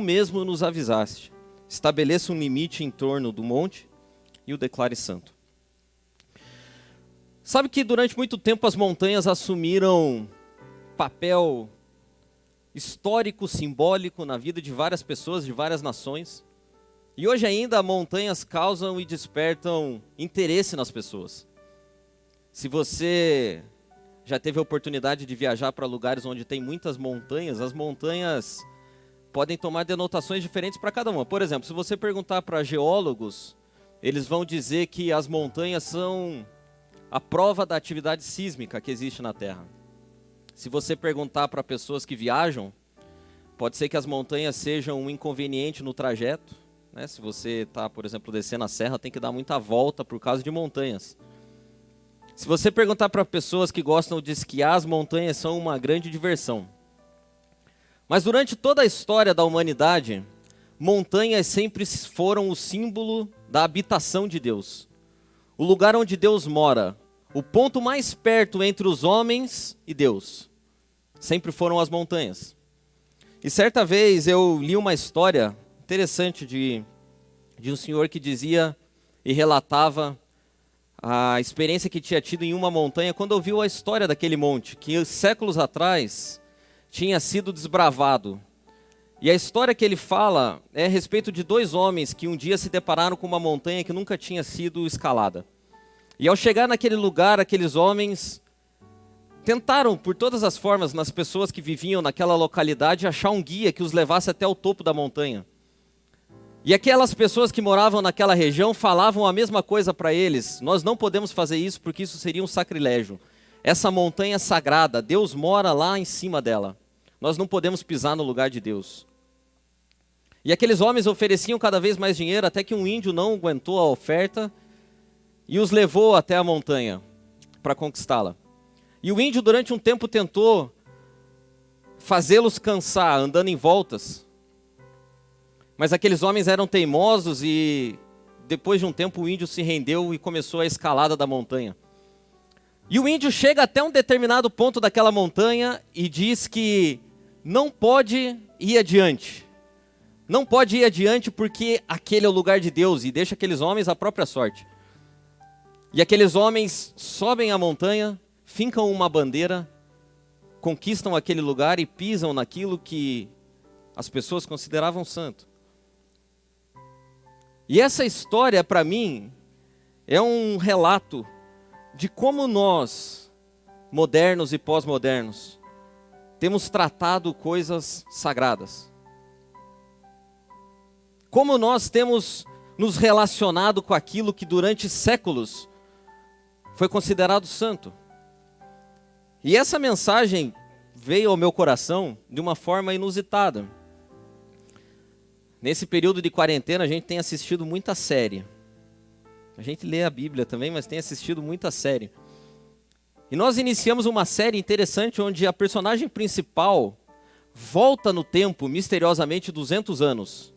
mesmo nos avisaste. Estabeleça um limite em torno do monte e o declare santo. Sabe que durante muito tempo as montanhas assumiram papel histórico, simbólico na vida de várias pessoas, de várias nações. E hoje ainda montanhas causam e despertam interesse nas pessoas. Se você já teve a oportunidade de viajar para lugares onde tem muitas montanhas, as montanhas podem tomar denotações diferentes para cada uma. Por exemplo, se você perguntar para geólogos, eles vão dizer que as montanhas são a prova da atividade sísmica que existe na Terra. Se você perguntar para pessoas que viajam, pode ser que as montanhas sejam um inconveniente no trajeto, né? Se você está, por exemplo, descendo a serra, tem que dar muita volta por causa de montanhas. Se você perguntar para pessoas que gostam de esquiar, as montanhas são uma grande diversão. Mas durante toda a história da humanidade, montanhas sempre foram o símbolo da habitação de Deus. O lugar onde Deus mora, o ponto mais perto entre os homens e Deus, sempre foram as montanhas. E certa vez eu li uma história interessante de um senhor que dizia e relatava a experiência que tinha tido em uma montanha quando ouviu a história daquele monte, que séculos atrás tinha sido desbravado. E a história que ele fala é a respeito de dois homens que um dia se depararam com uma montanha que nunca tinha sido escalada. E ao chegar naquele lugar, aqueles homens tentaram, por todas as formas, nas pessoas que viviam naquela localidade, achar um guia que os levasse até o topo da montanha. E aquelas pessoas que moravam naquela região falavam a mesma coisa para eles: nós não podemos fazer isso porque isso seria um sacrilégio. Essa montanha é sagrada, Deus mora lá em cima dela. Nós não podemos pisar no lugar de Deus. E aqueles homens ofereciam cada vez mais dinheiro, até que um índio não aguentou a oferta e os levou até a montanha para conquistá-la. E o índio durante um tempo tentou fazê-los cansar, andando em voltas. Mas aqueles homens eram teimosos e depois de um tempo o índio se rendeu e começou a escalada da montanha. E o índio chega até um determinado ponto daquela montanha e diz que não pode ir adiante. Não pode ir adiante porque aquele é o lugar de Deus, e deixa aqueles homens à própria sorte. E aqueles homens sobem a montanha, fincam uma bandeira, conquistam aquele lugar e pisam naquilo que as pessoas consideravam santo. E essa história, para mim, é um relato de como nós, modernos e pós-modernos, temos tratado coisas sagradas. Como nós temos nos relacionado com aquilo que durante séculos foi considerado santo. E essa mensagem veio ao meu coração de uma forma inusitada. Nesse período de quarentena a gente tem assistido muita série. A gente lê a Bíblia também, mas tem assistido muita série. E nós iniciamos uma série interessante onde a personagem principal volta no tempo misteriosamente 200 anos.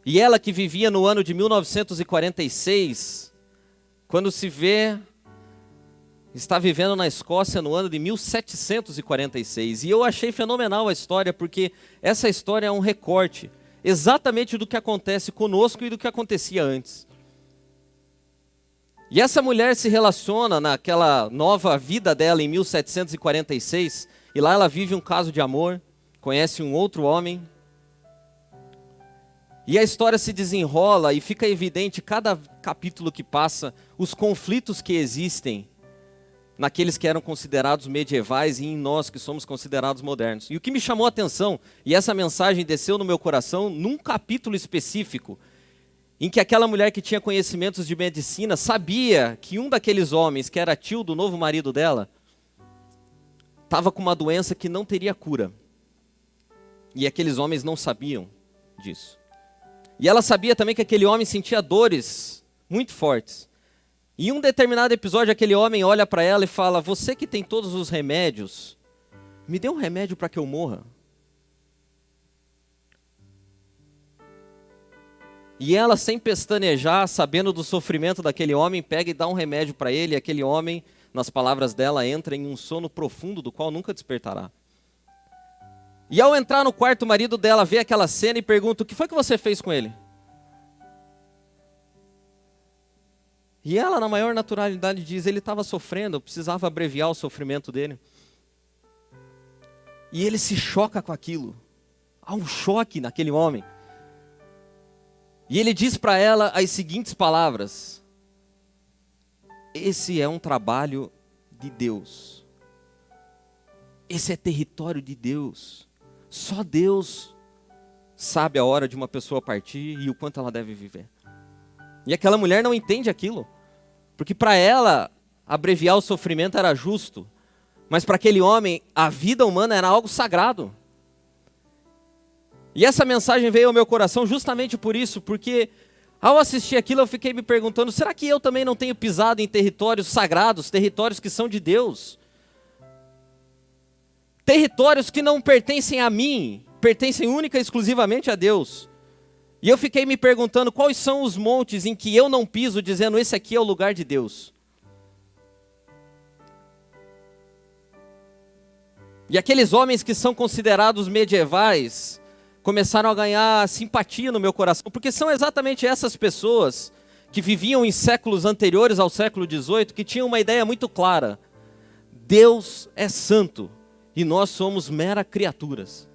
E ela que vivia no ano de 1946, quando se vê, está vivendo na Escócia no ano de 1746. E eu achei fenomenal a história, porque essa história é um recorte exatamente do que acontece conosco e do que acontecia antes. E essa mulher se relaciona naquela nova vida dela em 1746, e lá ela vive um caso de amor, conhece um outro homem, e a história se desenrola e fica evidente, cada capítulo que passa, os conflitos que existem naqueles que eram considerados medievais e em nós que somos considerados modernos. E o que me chamou a atenção, e essa mensagem desceu no meu coração, num capítulo específico, em que aquela mulher que tinha conhecimentos de medicina sabia que um daqueles homens, que era tio do novo marido dela, estava com uma doença que não teria cura. E aqueles homens não sabiam disso. E ela sabia também que aquele homem sentia dores muito fortes. E em um determinado episódio, aquele homem olha para ela e fala: você que tem todos os remédios, me dê um remédio para que eu morra. E ela, sem pestanejar, sabendo do sofrimento daquele homem, pega e dá um remédio para ele, e aquele homem, nas palavras dela, entra em um sono profundo do qual nunca despertará. E ao entrar no quarto, o marido dela vê aquela cena e pergunta: o que foi que você fez com ele? E ela, na maior naturalidade, diz: ele estava sofrendo, eu precisava abreviar o sofrimento dele. E ele se choca com aquilo. Há um choque naquele homem. E ele diz para ela as seguintes palavras: esse é um trabalho de Deus. Esse é território de Deus. Só Deus sabe a hora de uma pessoa partir e o quanto ela deve viver. E aquela mulher não entende aquilo. Porque para ela, abreviar o sofrimento era justo. Mas para aquele homem, a vida humana era algo sagrado. E essa mensagem veio ao meu coração justamente por isso. Porque ao assistir aquilo eu fiquei me perguntando: será que eu também não tenho pisado em territórios sagrados, territórios que são de Deus? Territórios que não pertencem a mim, pertencem única e exclusivamente a Deus. E eu fiquei me perguntando quais são os montes em que eu não piso, dizendo: esse aqui é o lugar de Deus. E aqueles homens que são considerados medievais começaram a ganhar simpatia no meu coração, porque são exatamente essas pessoas que viviam em séculos anteriores ao século XVIII, que tinham uma ideia muito clara: Deus é santo e nós somos meras criaturas.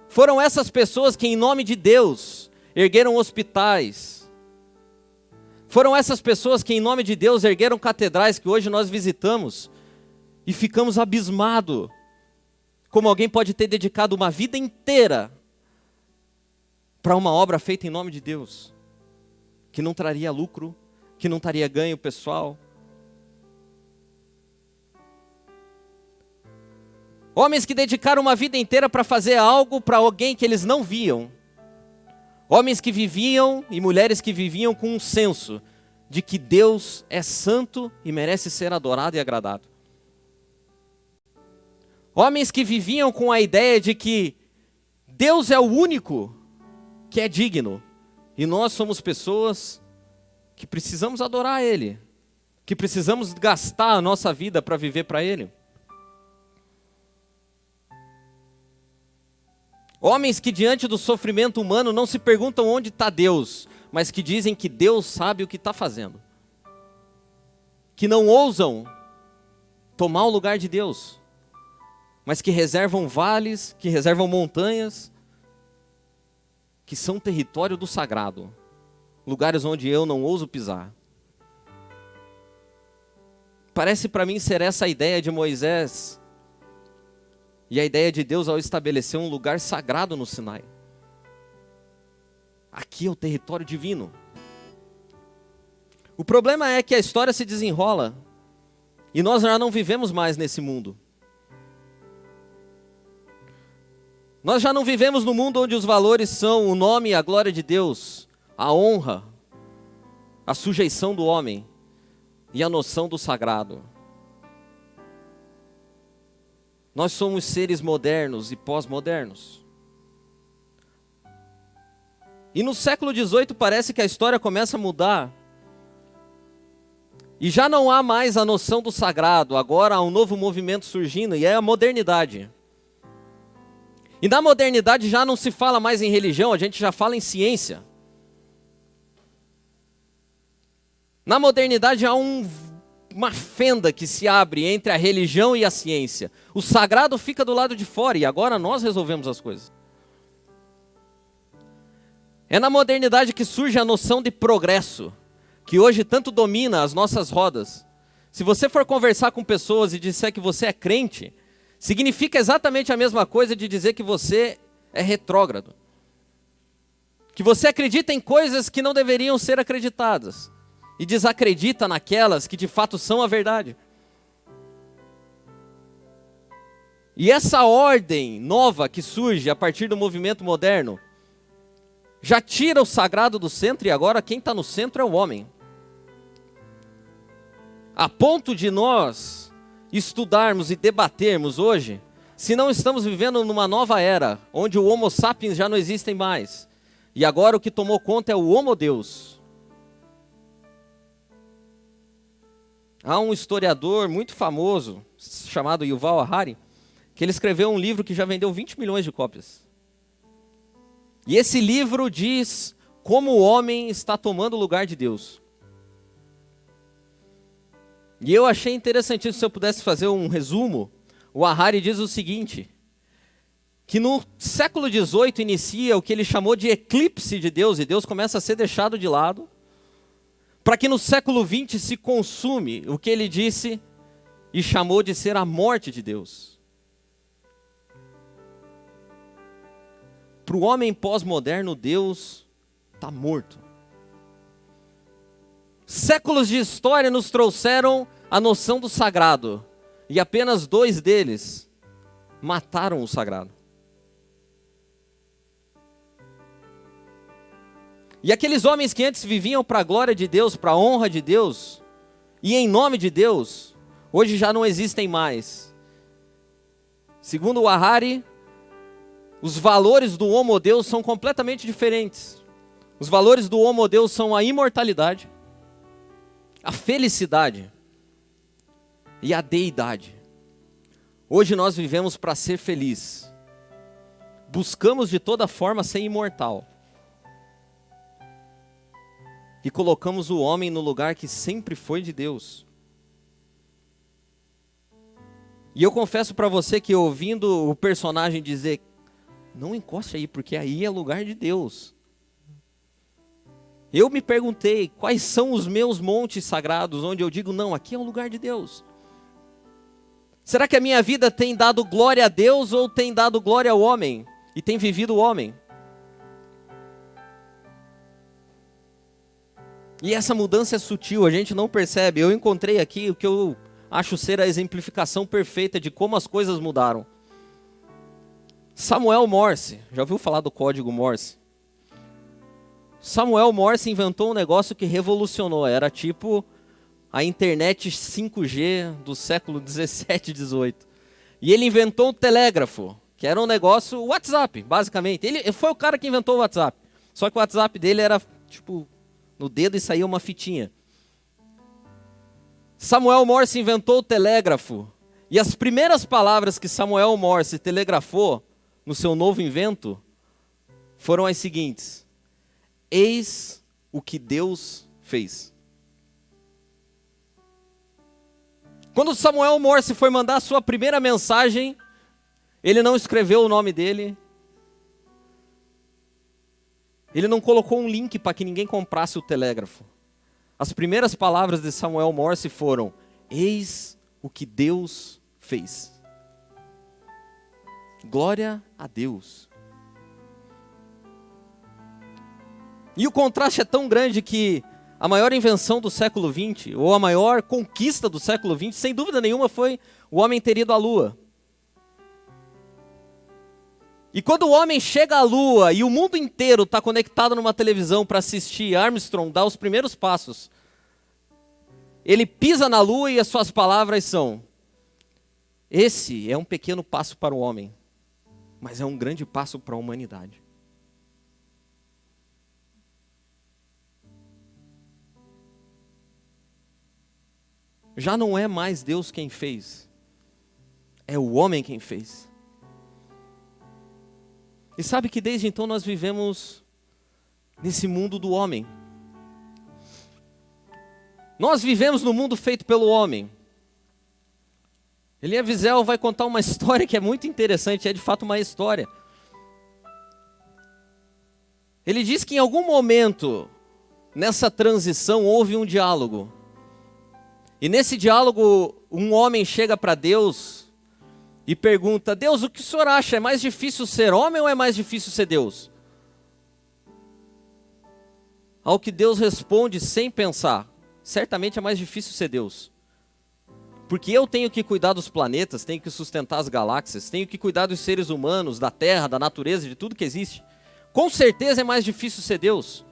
Foram essas pessoas que, em nome de Deus, ergueram hospitais. Foram essas pessoas que, em nome de Deus, ergueram catedrais que hoje nós visitamos e ficamos abismados. Como alguém pode ter dedicado uma vida inteira para uma obra feita em nome de Deus, que não traria lucro, que não traria ganho pessoal. Homens que dedicaram uma vida inteira para fazer algo para alguém que eles não viam. Homens que viviam e mulheres que viviam com um senso de que Deus é santo e merece ser adorado e agradado. Homens que viviam com a ideia de que Deus é o único que é digno. E nós somos pessoas que precisamos adorar Ele. Que precisamos gastar a nossa vida para viver para Ele. Homens que diante do sofrimento humano não se perguntam onde está Deus, mas que dizem que Deus sabe o que está fazendo. Que não ousam tomar o lugar de Deus, mas que reservam vales, que reservam montanhas, que são território do sagrado, lugares onde eu não ouso pisar. Parece para mim ser essa a ideia de Moisés e a ideia de Deus ao estabelecer um lugar sagrado no Sinai. Aqui é o território divino. O problema é que a história se desenrola e nós já não vivemos mais nesse mundo. Nós já não vivemos no mundo onde os valores são o nome e a glória de Deus, a honra, a sujeição do homem e a noção do sagrado. Nós somos seres modernos e pós-modernos. E no século XVIII parece que a história começa a mudar. E já não há mais a noção do sagrado, agora há um novo movimento surgindo e é a modernidade. E na modernidade já não se fala mais em religião, a gente já fala em ciência. Na modernidade há uma fenda que se abre entre a religião e a ciência. O sagrado fica do lado de fora e agora nós resolvemos as coisas. É na modernidade que surge a noção de progresso, que hoje tanto domina as nossas rodas. Se você for conversar com pessoas e disser que você é crente, significa exatamente a mesma coisa de dizer que você é retrógrado. Que você acredita em coisas que não deveriam ser acreditadas. E desacredita naquelas que de fato são a verdade. E essa ordem nova que surge a partir do movimento moderno, já tira o sagrado do centro e agora quem está no centro é o homem. A ponto de nós estudarmos e debatermos hoje, se não estamos vivendo numa nova era, onde o Homo sapiens já não existem mais. E agora o que tomou conta é o Homo Deus. Há um historiador muito famoso, chamado Yuval Harari, que ele escreveu um livro que já vendeu 20 milhões de cópias. E esse livro diz como o homem está tomando o lugar de Deus. E eu achei interessantíssimo, se eu pudesse fazer um resumo, o Harari diz o seguinte, que no século XVIII inicia o que ele chamou de eclipse de Deus, e Deus começa a ser deixado de lado, para que no século XX se consume o que ele disse e chamou de ser a morte de Deus. Para o homem pós-moderno, Deus está morto. Séculos de história nos trouxeram a noção do sagrado, e apenas 2 deles mataram o sagrado. E aqueles homens que antes viviam para a glória de Deus, para a honra de Deus, e em nome de Deus, hoje já não existem mais. Segundo o Harari, os valores do Homo Deus são completamente diferentes. Os valores do Homo Deus são a imortalidade, a felicidade e a deidade. Hoje nós vivemos para ser feliz. Buscamos de toda forma ser imortal. E colocamos o homem no lugar que sempre foi de Deus. E eu confesso para você que ouvindo o personagem dizer, não encoste aí, porque aí é lugar de Deus. Eu me perguntei, quais são os meus montes sagrados, onde eu digo, não, aqui é o lugar de Deus. Será que a minha vida tem dado glória a Deus ou tem dado glória ao homem? E tem vivido o homem? E essa mudança é sutil, a gente não percebe. Eu encontrei aqui o que eu acho ser a exemplificação perfeita de como as coisas mudaram. Samuel Morse, já ouviu falar do código Morse? Samuel Morse inventou um negócio que revolucionou, era tipo a internet 5G do século 17 e 18. E ele inventou um telégrafo, que era um negócio, o WhatsApp, basicamente. Ele foi o cara que inventou o WhatsApp, só que o WhatsApp dele era tipo no dedo e saía uma fitinha. Samuel Morse inventou o telégrafo. E as primeiras palavras que Samuel Morse telegrafou no seu novo invento foram as seguintes: eis o que Deus fez. Quando Samuel Morse foi mandar a sua primeira mensagem, ele não escreveu o nome dele. Ele não colocou um link para que ninguém comprasse o telégrafo. As primeiras palavras de Samuel Morse foram: eis o que Deus fez. Glória a Deus. E o contraste é tão grande que a maior invenção do século XX, ou a maior conquista do século XX, sem dúvida nenhuma, foi o homem ter ido à Lua. E quando o homem chega à Lua e o mundo inteiro está conectado numa televisão para assistir Armstrong dar os primeiros passos, ele pisa na Lua e as suas palavras são: esse é um pequeno passo para o homem, mas é um grande passo para a humanidade. Já não é mais Deus quem fez, é o homem quem fez. E sabe que desde então nós vivemos nesse mundo do homem. Nós vivemos no mundo feito pelo homem. Elia Wiesel vai contar uma história que é muito interessante, é de fato uma história. Ele diz que em algum momento, nessa transição, houve um diálogo. E nesse diálogo, um homem chega para Deus e pergunta: Deus, o que o senhor acha? É mais difícil ser homem ou é mais difícil ser Deus? Ao que Deus responde sem pensar: certamente é mais difícil ser Deus. Porque eu tenho que cuidar dos planetas, tenho que sustentar as galáxias, tenho que cuidar dos seres humanos, da terra, da natureza, de tudo que existe. Com certeza é mais difícil ser Deus.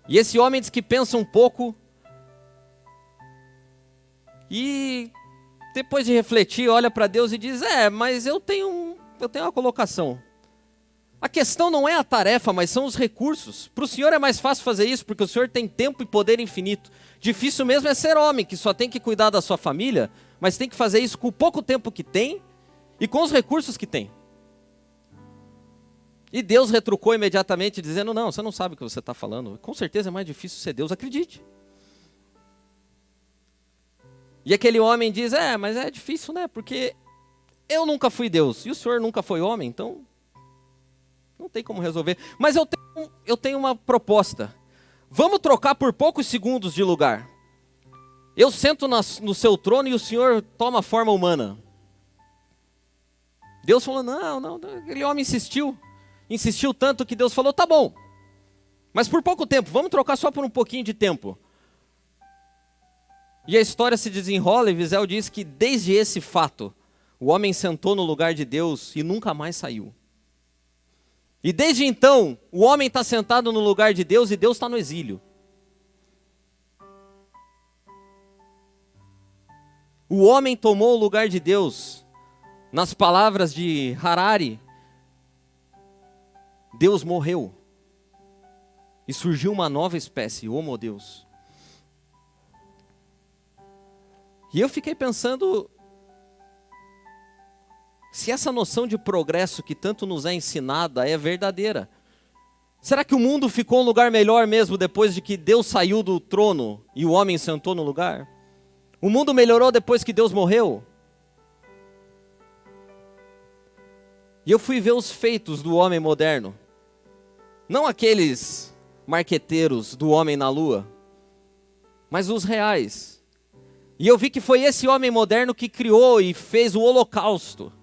E esse homem diz que pensa um pouco e depois de refletir, olha para Deus e diz: mas eu tenho uma colocação. A questão não é a tarefa, mas são os recursos. Para o Senhor é mais fácil fazer isso, porque o Senhor tem tempo e poder infinito. Difícil mesmo é ser homem, que só tem que cuidar da sua família, mas tem que fazer isso com o pouco tempo que tem e com os recursos que tem. E Deus retrucou imediatamente, dizendo, não, você não sabe o que você está falando. Com certeza é mais difícil ser Deus, acredite. E aquele homem diz, mas é difícil, né? Porque eu nunca fui Deus, e o senhor nunca foi homem, então não tem como resolver. Mas eu tenho uma proposta. Vamos trocar por poucos segundos de lugar. Eu sento no seu trono e o senhor toma forma humana. Deus falou, não, aquele homem insistiu tanto que Deus falou, tá bom, mas por pouco tempo, vamos trocar só por um pouquinho de tempo. E a história se desenrola e Wiesel diz que desde esse fato, o homem sentou no lugar de Deus e nunca mais saiu. E desde então, o homem está sentado no lugar de Deus e Deus está no exílio. O homem tomou o lugar de Deus. Nas palavras de Harari, Deus morreu. E surgiu uma nova espécie, Homo Deus. E eu fiquei pensando, se essa noção de progresso que tanto nos é ensinada é verdadeira. Será que o mundo ficou um lugar melhor mesmo depois de que Deus saiu do trono e o homem sentou no lugar? O mundo melhorou depois que Deus morreu? E eu fui ver os feitos do homem moderno. Não aqueles marqueteiros do homem na lua, mas os reais. E eu vi que foi esse homem moderno que criou e fez o Holocausto.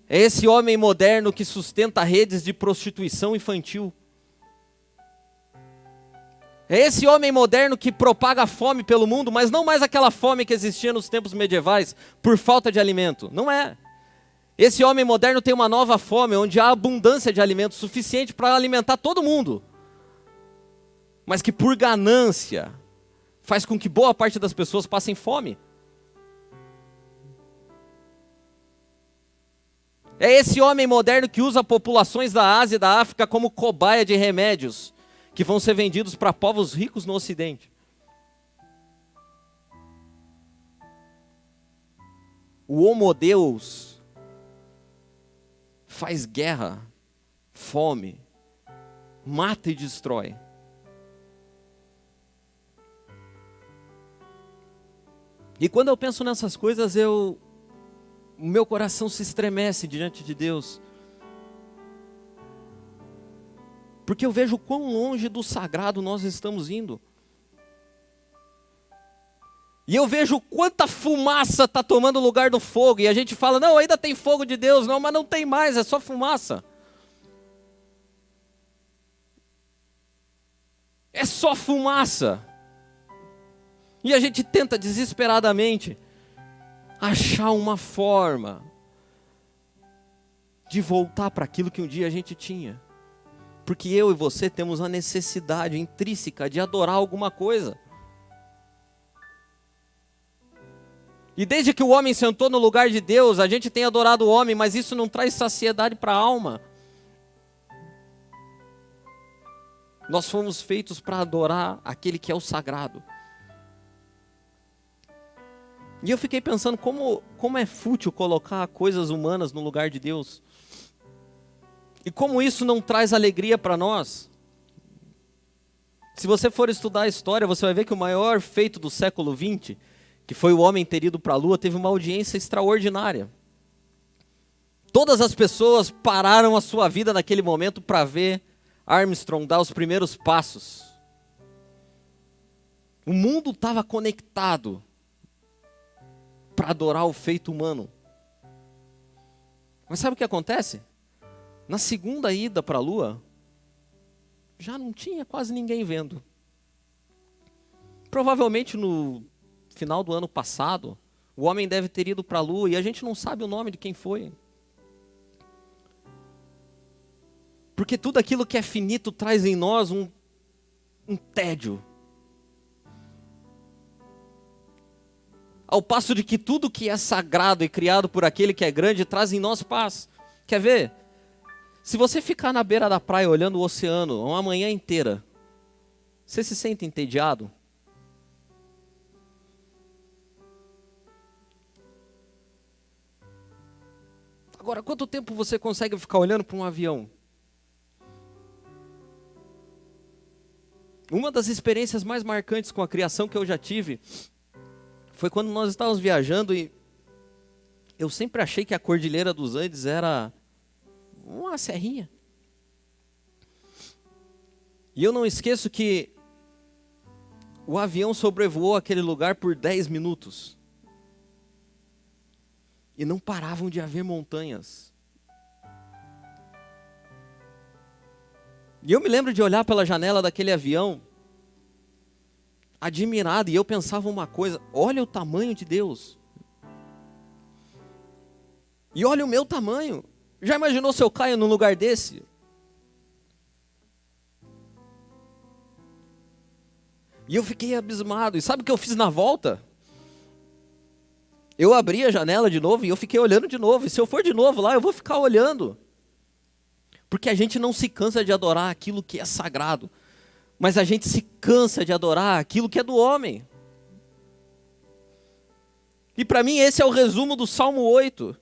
É esse homem moderno que sustenta redes de prostituição infantil. É esse homem moderno que propaga fome pelo mundo, mas não mais aquela fome que existia nos tempos medievais, por falta de alimento. Não é. Esse homem moderno tem uma nova fome, onde há abundância de alimento suficiente para alimentar todo mundo. Mas que por ganância, faz com que boa parte das pessoas passem fome. É esse homem moderno que usa populações da Ásia e da África como cobaia de remédios, que vão ser vendidos para povos ricos no Ocidente. O Homo Deus faz guerra, fome, mata e destrói. E quando eu penso nessas coisas, o meu coração se estremece diante de Deus. Porque eu vejo quão longe do sagrado nós estamos indo. E eu vejo quanta fumaça está tomando o lugar do fogo. E a gente fala, não, ainda tem fogo de Deus. Não, mas não tem mais, é só fumaça. É só fumaça. E a gente tenta desesperadamente achar uma forma de voltar para aquilo que um dia a gente tinha. Porque eu e você temos a necessidade intrínseca de adorar alguma coisa. E desde que o homem sentou no lugar de Deus, a gente tem adorado o homem, mas isso não traz saciedade para a alma. Nós fomos feitos para adorar aquele que é o sagrado. E eu fiquei pensando como é fútil colocar coisas humanas no lugar de Deus. E como isso não traz alegria para nós. Se você for estudar a história, você vai ver que o maior feito do século XX, que foi o homem ter ido para a Lua, teve uma audiência extraordinária. Todas as pessoas pararam a sua vida naquele momento para ver Armstrong dar os primeiros passos. O mundo estava conectado para adorar o feito humano. Mas sabe o que acontece? Na segunda ida para a Lua, já não tinha quase ninguém vendo. Provavelmente no final do ano passado, o homem deve ter ido para a Lua e a gente não sabe o nome de quem foi. Porque tudo aquilo que é finito traz em nós um tédio. Ao passo de que tudo que é sagrado e criado por aquele que é grande traz em nós paz. Quer ver? Se você ficar na beira da praia olhando o oceano uma manhã inteira, você se sente entediado? Agora, quanto tempo você consegue ficar olhando para um avião? Uma das experiências mais marcantes com a criação que eu já tive foi quando nós estávamos viajando e eu sempre achei que a Cordilheira dos Andes era uma serrinha. E eu não esqueço que o avião sobrevoou aquele lugar por 10 minutos. E não paravam de haver montanhas. E eu me lembro de olhar pela janela daquele avião, admirado, e eu pensava uma coisa: olha o tamanho de Deus. E olha o meu tamanho. Já imaginou se eu caio num lugar desse? E eu fiquei abismado. E sabe o que eu fiz na volta? Eu abri a janela de novo e eu fiquei olhando de novo. E se eu for de novo lá, eu vou ficar olhando. Porque a gente não se cansa de adorar aquilo que é sagrado. Mas a gente se cansa de adorar aquilo que é do homem. E para mim esse é o resumo do Salmo 8.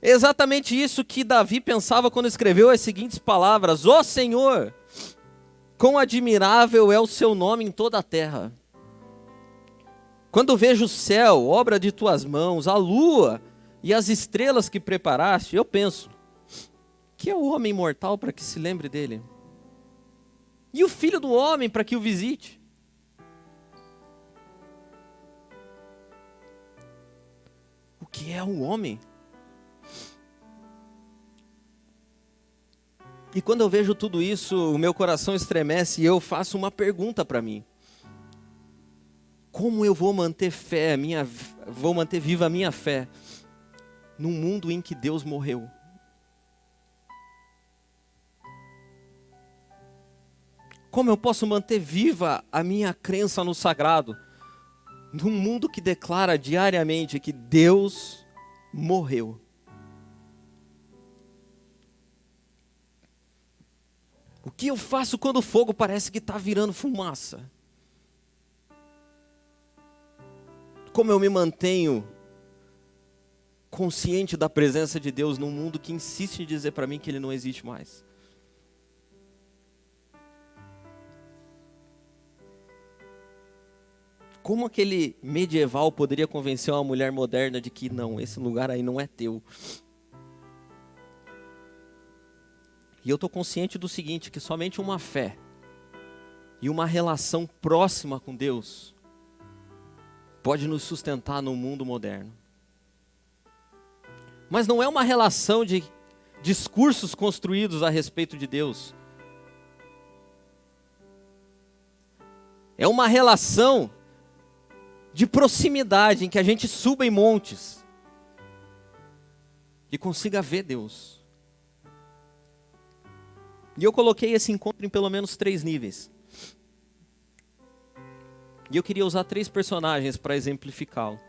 É exatamente isso que Davi pensava quando escreveu as seguintes palavras: ó Senhor, quão admirável é o seu nome em toda a terra. Quando vejo o céu, obra de tuas mãos, a lua e as estrelas que preparaste, eu penso: que é o homem mortal para que se lembre dele? E o filho do homem para que o visite? O que é o homem? E quando eu vejo tudo isso, o meu coração estremece e eu faço uma pergunta para mim: como eu vou manter fé, vou manter viva a minha fé num mundo em que Deus morreu? Como eu posso manter viva a minha crença no sagrado num mundo que declara diariamente que Deus morreu? O que eu faço quando o fogo parece que está virando fumaça? Como eu me mantenho consciente da presença de Deus num mundo que insiste em dizer para mim que Ele não existe mais? Como aquele medieval poderia convencer uma mulher moderna de que não, esse lugar aí não é teu? E eu estou consciente do seguinte, que somente uma fé e uma relação próxima com Deus pode nos sustentar no mundo moderno. Mas não é uma relação de discursos construídos a respeito de Deus. É uma relação de proximidade em que a gente suba em montes e consiga ver Deus. E eu coloquei esse encontro em pelo menos 3 níveis. E eu queria usar 3 personagens para exemplificá-lo.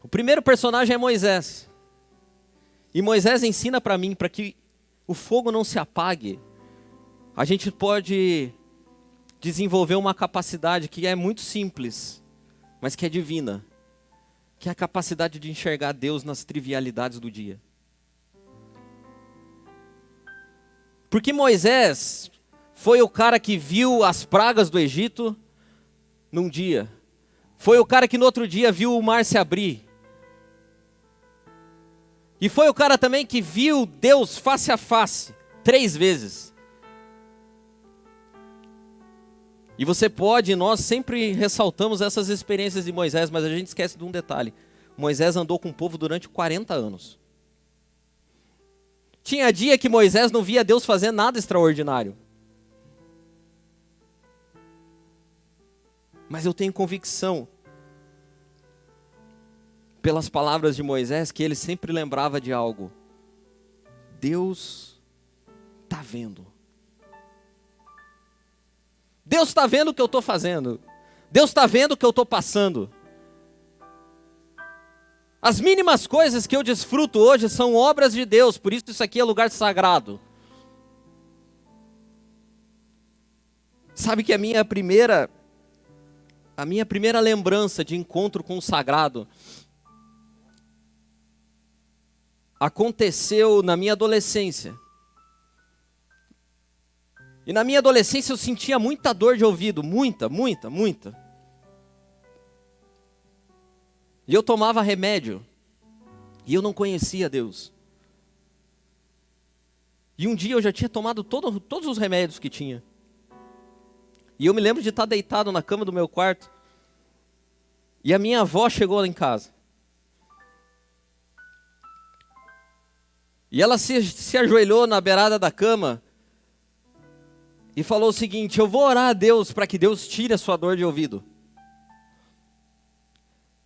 O primeiro personagem é Moisés. E Moisés ensina para mim, para que o fogo não se apague, a gente pode desenvolver uma capacidade que é muito simples, mas que é divina, que é a capacidade de enxergar Deus nas trivialidades do dia. Porque Moisés foi o cara que viu as pragas do Egito num dia. Foi o cara que no outro dia viu o mar se abrir. E foi o cara também que viu Deus face a face 3 vezes. E você pode, nós sempre ressaltamos essas experiências de Moisés, mas a gente esquece de um detalhe. Moisés andou com o povo durante 40 anos. Tinha dia que Moisés não via Deus fazer nada extraordinário. Mas eu tenho convicção, pelas palavras de Moisés, que ele sempre lembrava de algo. Deus está vendo. Deus está vendo o que eu estou fazendo. Deus está vendo o que eu estou passando. As mínimas coisas que eu desfruto hoje são obras de Deus, por isso aqui é lugar sagrado. Sabe que a minha primeira lembrança de encontro com o sagrado aconteceu na minha adolescência. E na minha adolescência eu sentia muita dor de ouvido, muita. E eu tomava remédio, e eu não conhecia Deus. E um dia eu já tinha tomado todos os remédios que tinha. E eu me lembro de estar deitado na cama do meu quarto, e a minha avó chegou lá em casa. E ela se ajoelhou na beirada da cama, e falou o seguinte: eu vou orar a Deus para que Deus tire a sua dor de ouvido.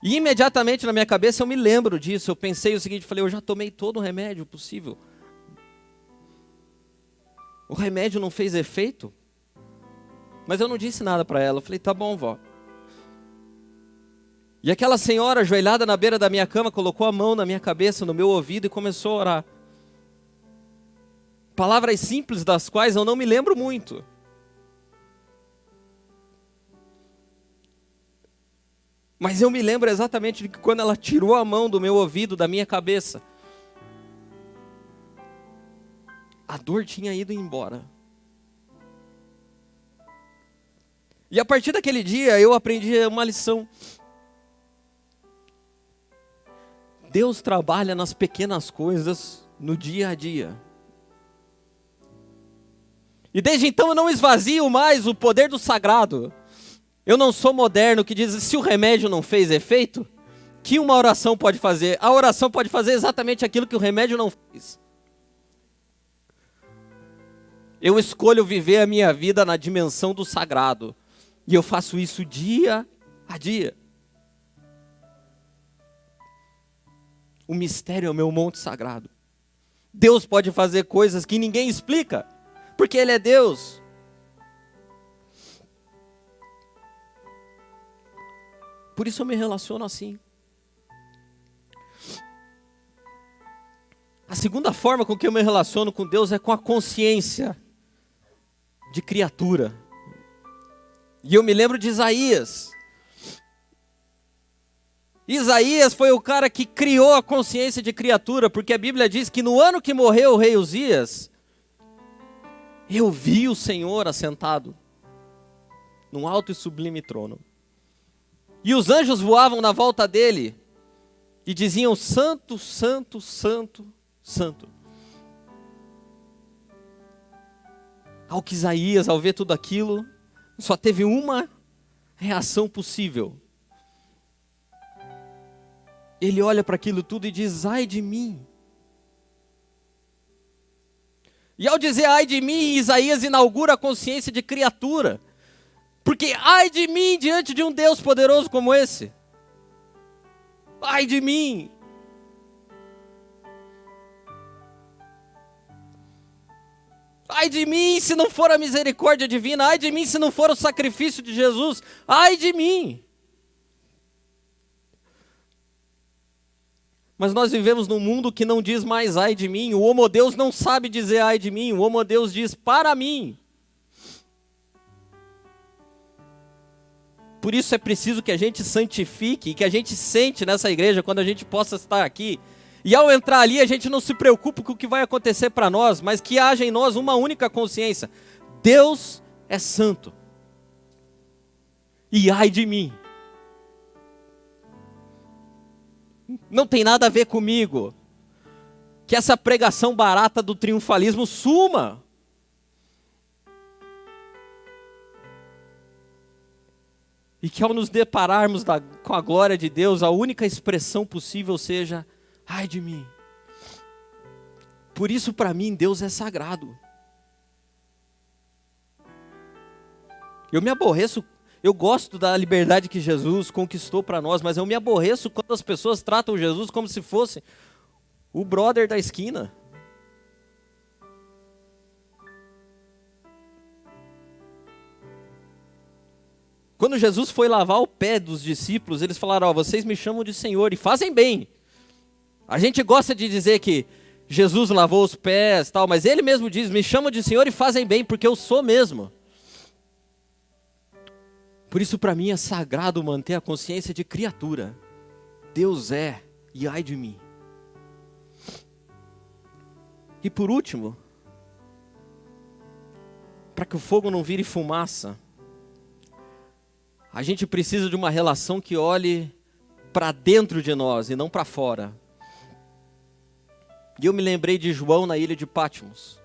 E imediatamente na minha cabeça eu me lembro disso. Eu pensei o seguinte, falei, eu já tomei todo o remédio possível. O remédio não fez efeito? Mas eu não disse nada para ela. Eu falei, tá bom, vó. E aquela senhora ajoelhada na beira da minha cama colocou a mão na minha cabeça, no meu ouvido e começou a orar. Palavras simples das quais eu não me lembro muito. Mas eu me lembro exatamente de que quando ela tirou a mão do meu ouvido, da minha cabeça, a dor tinha ido embora. E a partir daquele dia eu aprendi uma lição. Deus trabalha nas pequenas coisas, no dia a dia. E desde então eu não esvazio mais o poder do sagrado. Eu não sou moderno que diz, se o remédio não fez efeito, que uma oração pode fazer? A oração pode fazer exatamente aquilo que o remédio não fez. Eu escolho viver a minha vida na dimensão do sagrado. E eu faço isso dia a dia. O mistério é o meu monte sagrado. Deus pode fazer coisas que ninguém explica, porque Ele é Deus. Por isso eu me relaciono assim. A segunda forma com que eu me relaciono com Deus é com a consciência de criatura. E eu me lembro de Isaías. Isaías foi o cara que criou a consciência de criatura, porque a Bíblia diz que no ano que morreu o rei Uzias, eu vi o Senhor assentado num alto e sublime trono. E os anjos voavam na volta dele e diziam: Santo, Santo, Santo, Santo. Ao que Isaías, ao ver tudo aquilo, só teve uma reação possível. Ele olha para aquilo tudo e diz: ai de mim. E ao dizer ai de mim, Isaías inaugura a consciência de criatura. Porque ai de mim diante de um Deus poderoso como esse. Ai de mim. Ai de mim se não for a misericórdia divina. Ai de mim se não for o sacrifício de Jesus. Ai de mim. Mas nós vivemos num mundo que não diz mais ai de mim. O homodeus não sabe dizer ai de mim. O homodeus diz para mim. Por isso é preciso que a gente santifique e que a gente sente nessa igreja quando a gente possa estar aqui. E ao entrar ali a gente não se preocupa com o que vai acontecer para nós, mas que haja em nós uma única consciência. Deus é santo. E ai de mim. Não tem nada a ver comigo. Que essa pregação barata do triunfalismo suma. E que ao nos depararmos com a glória de Deus, a única expressão possível seja: ai de mim. Por isso para mim Deus é sagrado. Eu me aborreço. Eu gosto da liberdade que Jesus conquistou para nós, mas eu me aborreço quando as pessoas tratam Jesus como se fosse o brother da esquina. Quando Jesus foi lavar o pé dos discípulos, eles falaram: vocês me chamam de Senhor e fazem bem. A gente gosta de dizer que Jesus lavou os pés, tal, mas ele mesmo diz: me chamam de Senhor e fazem bem, porque eu sou mesmo. Por isso para mim é sagrado manter a consciência de criatura. Deus é, e ai de mim. E por último, para que o fogo não vire fumaça, a gente precisa de uma relação que olhe para dentro de nós e não para fora. E eu me lembrei de João na ilha de Patmos.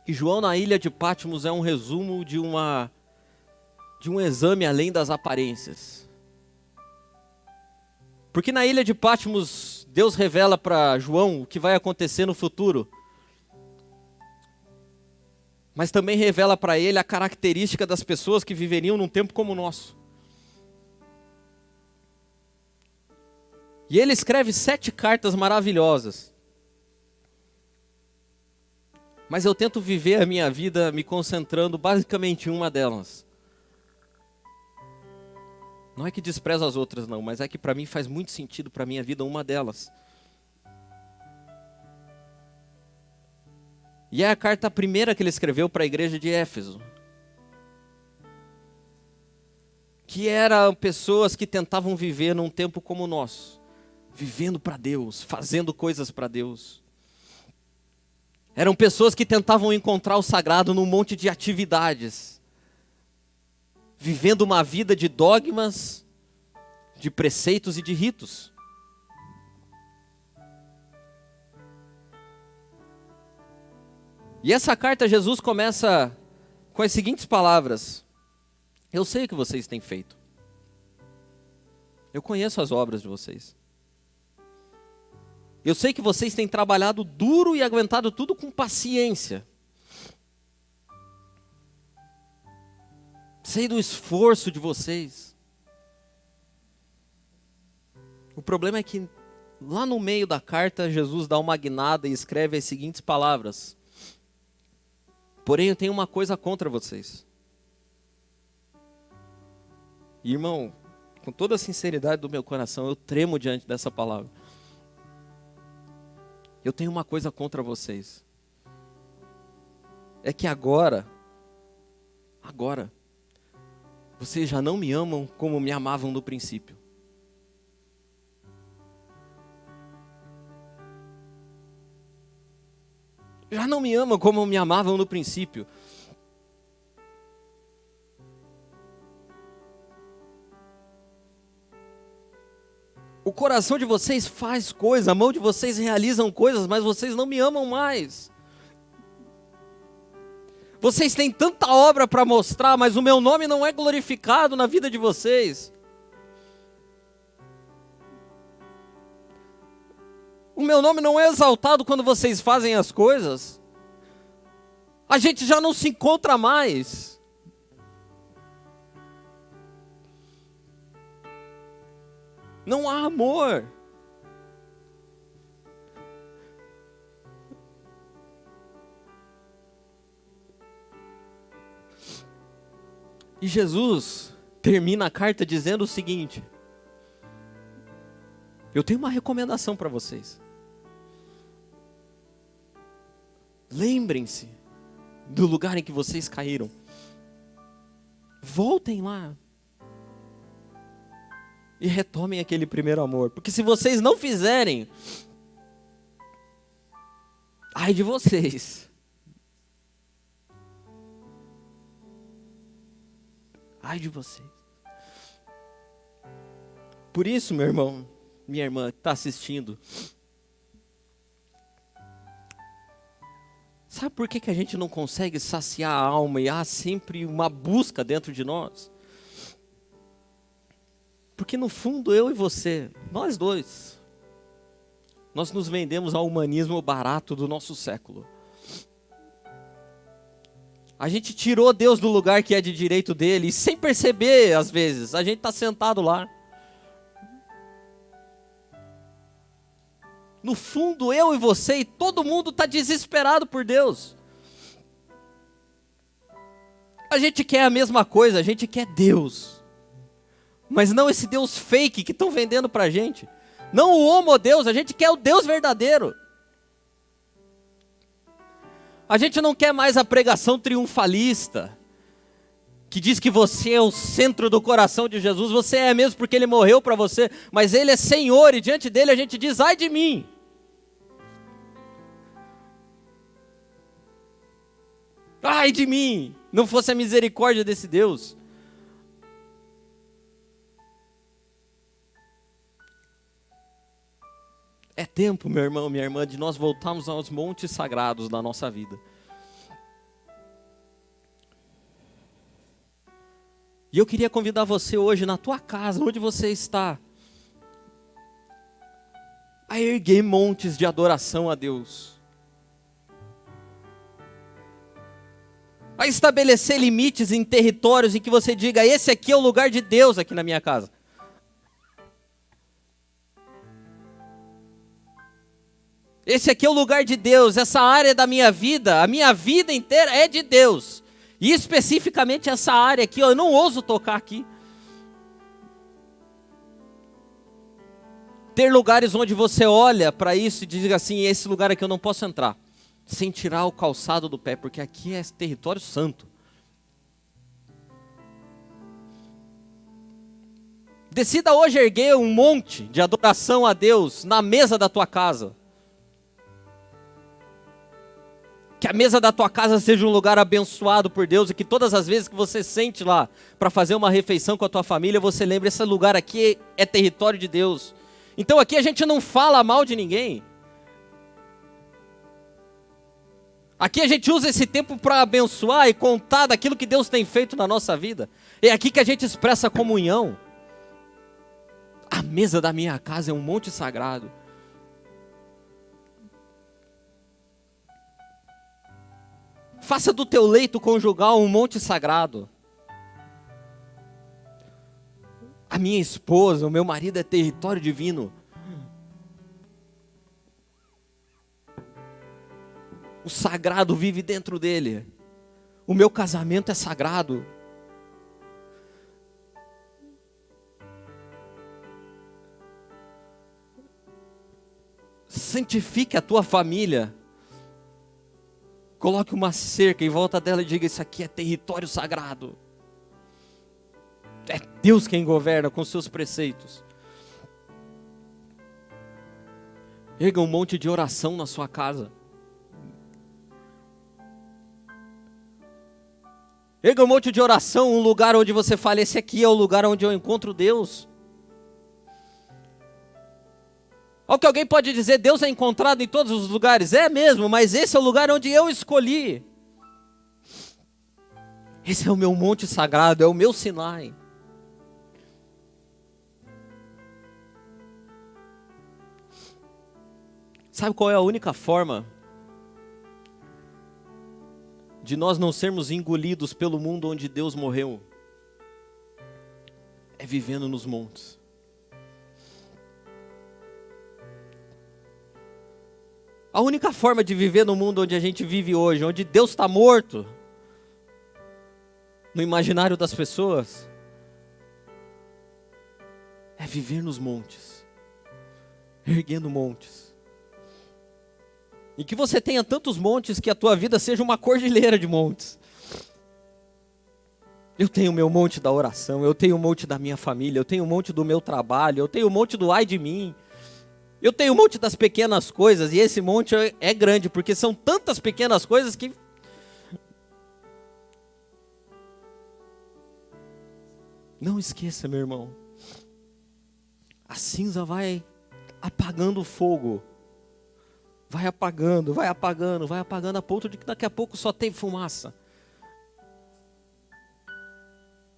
E João na ilha de Patmos é um resumo de um exame além das aparências. Porque na ilha de Patmos, Deus revela para João o que vai acontecer no futuro. Mas também revela para ele a característica das pessoas que viveriam num tempo como o nosso. E ele escreve 7 cartas maravilhosas. Mas eu tento viver a minha vida me concentrando basicamente em uma delas. Não é que desprezo as outras não, mas é que para mim faz muito sentido para a minha vida uma delas. E é a carta primeira que ele escreveu para a igreja de Éfeso. Que eram pessoas que tentavam viver num tempo como o nosso. Vivendo para Deus, fazendo coisas para Deus. Eram pessoas que tentavam encontrar o sagrado num monte de atividades. Vivendo uma vida de dogmas, de preceitos e de ritos. E essa carta Jesus começa com as seguintes palavras: eu sei o que vocês têm feito. Eu conheço as obras de vocês. Eu sei que vocês têm trabalhado duro e aguentado tudo com paciência. Sei do esforço de vocês. O problema é que lá no meio da carta Jesus dá uma guinada e escreve as seguintes palavras: porém eu tenho uma coisa contra vocês. E, irmão, com toda a sinceridade do meu coração, eu tremo diante dessa palavra. Eu tenho uma coisa contra vocês. É que agora, vocês já não me amam como me amavam no princípio. Já não me amam como me amavam no princípio. O coração de vocês faz coisas, a mão de vocês realizam coisas, mas vocês não me amam mais. Vocês têm tanta obra para mostrar, mas o meu nome não é glorificado na vida de vocês. O meu nome não é exaltado quando vocês fazem as coisas. A gente já não se encontra mais. Não há amor. E Jesus termina a carta dizendo o seguinte: eu tenho uma recomendação para vocês. Lembrem-se do lugar em que vocês caíram. Voltem lá. E retomem aquele primeiro amor. Porque se vocês não fizerem, ai de vocês. Ai de vocês. Por isso, meu irmão, minha irmã que está assistindo, sabe por que a gente não consegue saciar a alma e há sempre uma busca dentro de nós? Porque no fundo eu e você, nós dois, nós nos vendemos ao humanismo barato do nosso século. A gente tirou Deus do lugar que é de direito dele e sem perceber às vezes, a gente está sentado lá. No fundo eu e você e todo mundo está desesperado por Deus. A gente quer a mesma coisa, a gente quer Deus. Mas não esse Deus fake que estão vendendo pra gente. Não o homo-Deus, a gente quer o Deus verdadeiro. A gente não quer mais a pregação triunfalista, que diz que você é o centro do coração de Jesus. Você é mesmo porque Ele morreu para você, mas Ele é Senhor e diante dEle a gente diz, ai de mim. Ai de mim, não fosse a misericórdia desse Deus. É tempo, meu irmão, minha irmã, de nós voltarmos aos montes sagrados da nossa vida. E eu queria convidar você hoje, na tua casa, onde você está, a erguer montes de adoração a Deus. A estabelecer limites em territórios em que você diga, esse aqui é o lugar de Deus aqui na minha casa. Esse aqui é o lugar de Deus, essa área da minha vida, a minha vida inteira é de Deus. E especificamente essa área aqui, eu não ouso tocar aqui. Ter lugares onde você olha para isso e diz assim, esse lugar aqui eu não posso entrar, sem tirar o calçado do pé, porque aqui é território santo. Decida hoje erguer um monte de adoração a Deus na mesa da tua casa. Que a mesa da tua casa seja um lugar abençoado por Deus e que todas as vezes que você sente lá para fazer uma refeição com a tua família, você lembre, esse lugar aqui é território de Deus. Então aqui a gente não fala mal de ninguém. Aqui a gente usa esse tempo para abençoar e contar daquilo que Deus tem feito na nossa vida. É aqui que a gente expressa comunhão. A mesa da minha casa é um monte sagrado. Faça do teu leito conjugal um monte sagrado. A minha esposa, o meu marido é território divino. O sagrado vive dentro dele. O meu casamento é sagrado. Santifique a tua família. Coloque uma cerca em volta dela e diga, isso aqui é território sagrado. É Deus quem governa com seus preceitos. Erga um monte de oração na sua casa. Erga um monte de oração, um lugar onde você fala, esse aqui é o lugar onde eu encontro Deus. Olha o que alguém pode dizer, Deus é encontrado em todos os lugares. É mesmo, mas esse é o lugar onde eu escolhi. Esse é o meu monte sagrado, é o meu Sinai. Sabe qual é a única forma de nós não sermos engolidos pelo mundo onde Deus morreu? É vivendo nos montes. A única forma de viver no mundo onde a gente vive hoje, onde Deus está morto, no imaginário das pessoas, é viver nos montes, erguendo montes. E que você tenha tantos montes que a tua vida seja uma cordilheira de montes. Eu tenho o meu monte da oração, eu tenho o monte da minha família, eu tenho o monte do meu trabalho, eu tenho o monte do ai de mim. Eu tenho um monte das pequenas coisas, e esse monte é grande, porque são tantas pequenas coisas que... Não esqueça, meu irmão, a cinza vai apagando o fogo, vai apagando, vai apagando, vai apagando, a ponto de que daqui a pouco só tem fumaça.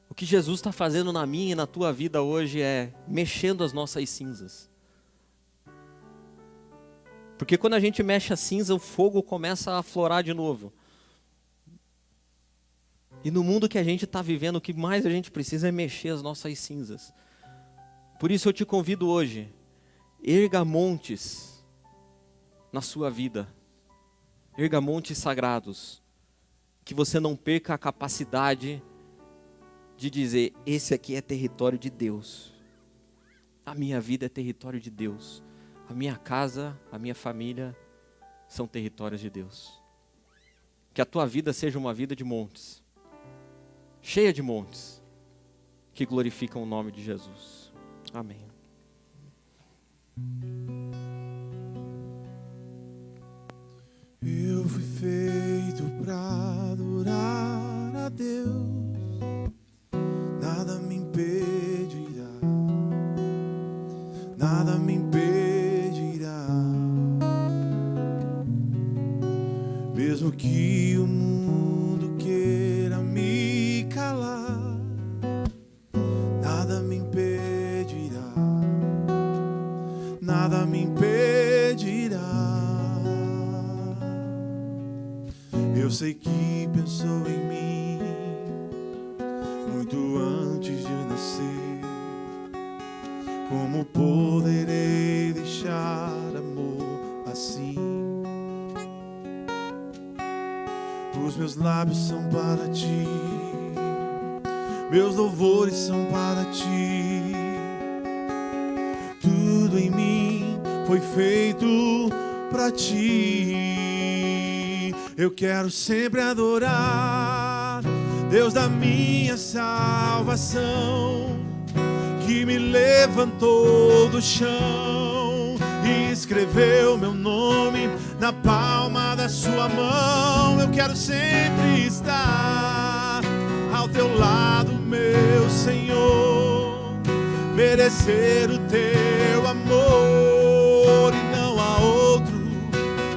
O que Jesus está fazendo na minha e na tua vida hoje é mexendo as nossas cinzas. Porque quando a gente mexe a cinza, o fogo começa a aflorar de novo. E no mundo que a gente está vivendo, o que mais a gente precisa é mexer as nossas cinzas. Por isso eu te convido hoje, erga montes na sua vida. Erga montes sagrados. Que você não perca a capacidade de dizer, esse aqui é território de Deus. A minha vida é território de Deus. A minha casa, a minha família são territórios de Deus. Que a tua vida seja uma vida de montes, cheia de montes, que glorificam o nome de Jesus. Amém. Eu fui feito pra adorar. Deus, nada me impedirá, nada me impedirá. Mesmo que o mundo queira me calar, nada me impedirá, nada me impedirá. Eu sei que pensou em mim muito antes de nascer. Como poderei deixar amor assim? Os meus lábios são para ti, meus louvores são para ti. Tudo em mim foi feito para ti. Eu quero sempre adorar Deus da minha salvação, que me levantou do chão e escreveu meu nome na palma da sua mão. Eu quero sempre estar ao teu lado, meu Senhor, merecer o teu amor e não há outro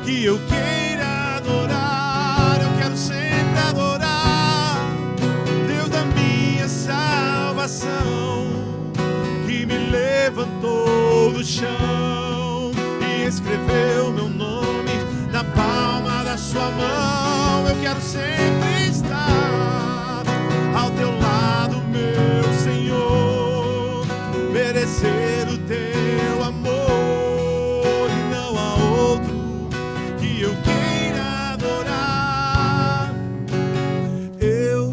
que eu queira adorar. Eu quero sempre adorar Deus da minha salvação, que me levantou do chão e escreveu meu nome na palma da sua mão. Eu quero sempre estar ao teu lado, meu Senhor, merecer o teu amor e não há outro que eu queira adorar. Eu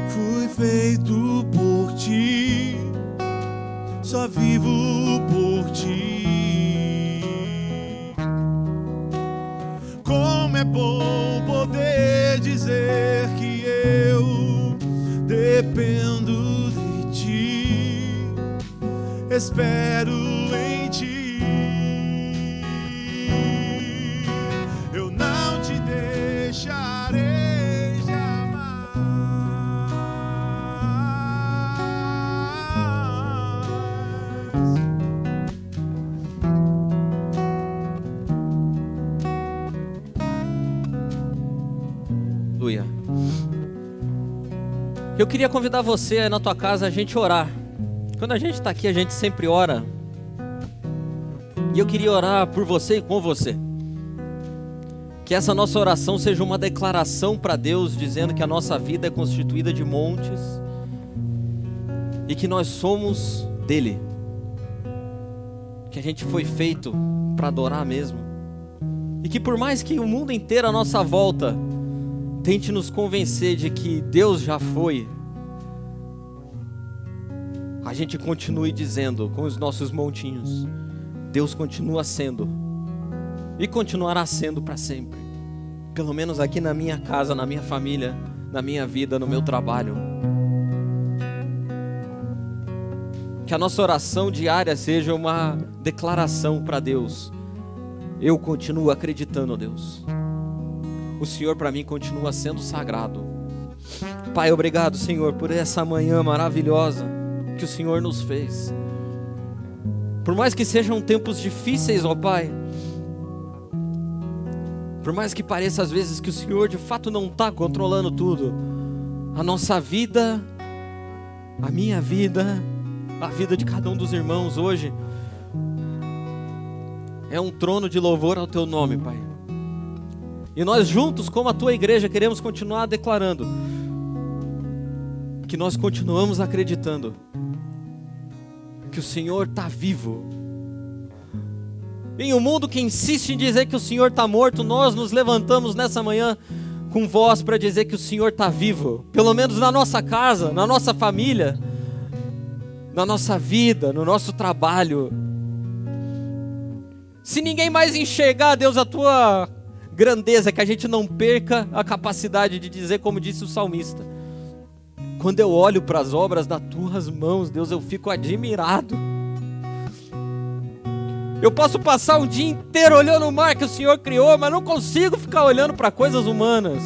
fui feito por ti, só vivo por ti. Como é bom poder dizer que eu dependo de ti, espero em ti. Eu não te deixarei jamais. Aleluia. Eu queria convidar você aí na tua casa a gente orar. Quando a gente está aqui, a gente sempre ora. E eu queria orar por você e com você. Que essa nossa oração seja uma declaração para Deus, dizendo que a nossa vida é constituída de montes e que nós somos dele. Que a gente foi feito para adorar mesmo. E que por mais que o mundo inteiro à nossa volta tente nos convencer de que Deus já foi, a gente continue dizendo com os nossos montinhos: Deus continua sendo e continuará sendo para sempre. Pelo menos aqui na minha casa, na minha família, na minha vida, no meu trabalho. Que a nossa oração diária seja uma declaração para Deus: eu continuo acreditando, Deus. O Senhor para mim continua sendo sagrado. Pai, obrigado, Senhor, por essa manhã maravilhosa que o Senhor nos fez. Por mais que sejam tempos difíceis, ó Pai, por mais que pareça às vezes que o Senhor de fato não está controlando tudo, a nossa vida, a minha vida, a vida de cada um dos irmãos hoje é um trono de louvor ao Teu nome, Pai. E nós juntos, como a Tua igreja, queremos continuar declarando que nós continuamos acreditando que o Senhor está vivo. Em um mundo que insiste em dizer que o Senhor está morto, nós nos levantamos nessa manhã com voz para dizer que o Senhor está vivo. Pelo menos na nossa casa, na nossa família, na nossa vida, no nosso trabalho. Se ninguém mais enxergar, Deus, a Tua grandeza, que a gente não perca a capacidade de dizer como disse o salmista: quando eu olho para as obras das Tuas mãos, Deus, eu fico admirado. Eu posso passar um dia inteiro olhando o mar que o Senhor criou, mas não consigo ficar olhando para coisas humanas.